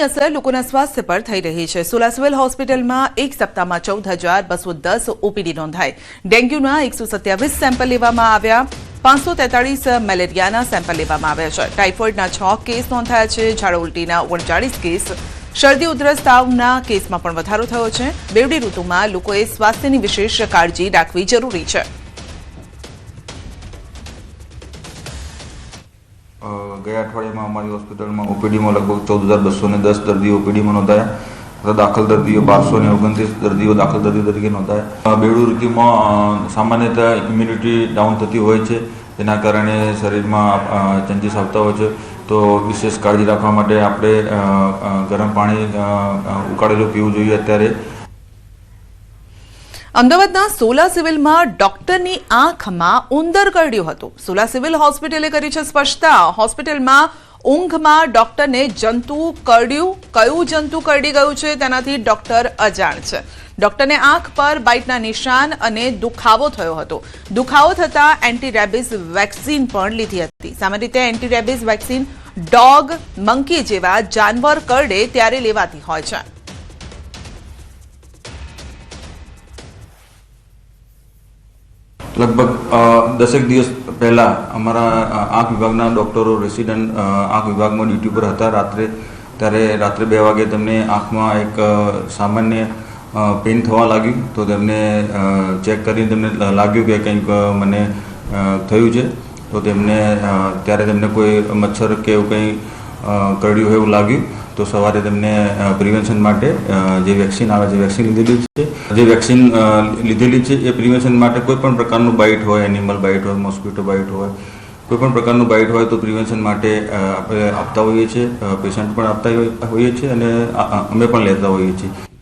असर लोकोना स्वास्थ्य पर थई रही है। सोला सिविल होस्पिटल में एक सप्ताह में 14,210 ओपीडी नोंधाई। डेंग्यूना 127 सेम्पल लेवामां आव्या। 543 मेलेरियाना सेम्पल लेवामां आव्या छे। टाइफोइडना 6 केस नोंधाया छे। झाड़ा उल्टीना 39 केस। शरदी उधरस तावना केसमां पण वधारो थयो छे। बेवडी ऋतुमां लोकोए स्वास्थ्यनी विशेष काळजी राखवी जरूरी छे। गया अठवाडिये में अमारी होस्पिटल में ओपीडी में लगभग 14,210 दर्दी ओपीडी में नोंधाया। दाखल दर्दियों 1229 दर्दियों दाखल दर्दी तरीके नोंधाया। बेवडी ऋतु में सामान्यतः इम्युनिटी डाउन थती होय छे, जेना कारणे शरीर में चेन्जीस आवता होय छे। तो विशेष काळजी राखवा माटे आपणे गरम पाणी उकाळेલું पीवुं जोईए। अत्यारे अमदावादना सोला सिविलमां डॉक्टरनी आंखमां उंदर करड्यो हतो। सोला सिविल होस्पिटले करी छे स्पष्टता। होस्पिટલમાં ઊંઘમાં ડોક્ટરને જંતુ કરડ્યું, કયું જંતુ કરડી ગયું છે તેનાથી ડોક્ટર અજાણ છે। ડોક્ટરને આંખ પર બાઇટના નિશાન અને દુખાવો થયો હતો। દુખાવો થતા એન્ટી રેબિસ વેક્સિન પણ લીધી હતી। સામાન્ય રીતે anti rabies vaccine dog, monkey જેવા જાનવર કરડે ત્યારે લેવાતી હોય છે। लगभग 10 दिवस पहला अमरा आँख विभागना डॉक्टरों रेसिडेंट आँख विभाग में ड्यूटी पर था। रात्रे 2 वागे तेमने आँख में एक सामान्य पेन थवा लाग्યું। तो तेमने चेक करीने तेमने लाग्યું कि कंईक मने थयुं छे। तो तेमने त्यारे तेमने कोई मच्छर के एवुं कंई करड्યું હોય એવું लाग्યું। तो सवारे तेमने प्रिवेन्शन माटे जे वेक्सिन आवे छे वेक्सिन लीधेली छे। जे वेक्सिन लीधेली छे ए प्रिवेन्शन माटे कोईपण प्रकारनुं बाइट होय, एनिमल बाइट होय, मॉस्किटो बाइट होय, कोईपण प्रकारनुं बाइट होय तो प्रिवेन्शन माटे आपणे आपता होईए छीए। पेशન્ટ पण आपता होईए छीए अने अमे पण लेता होईए छीए।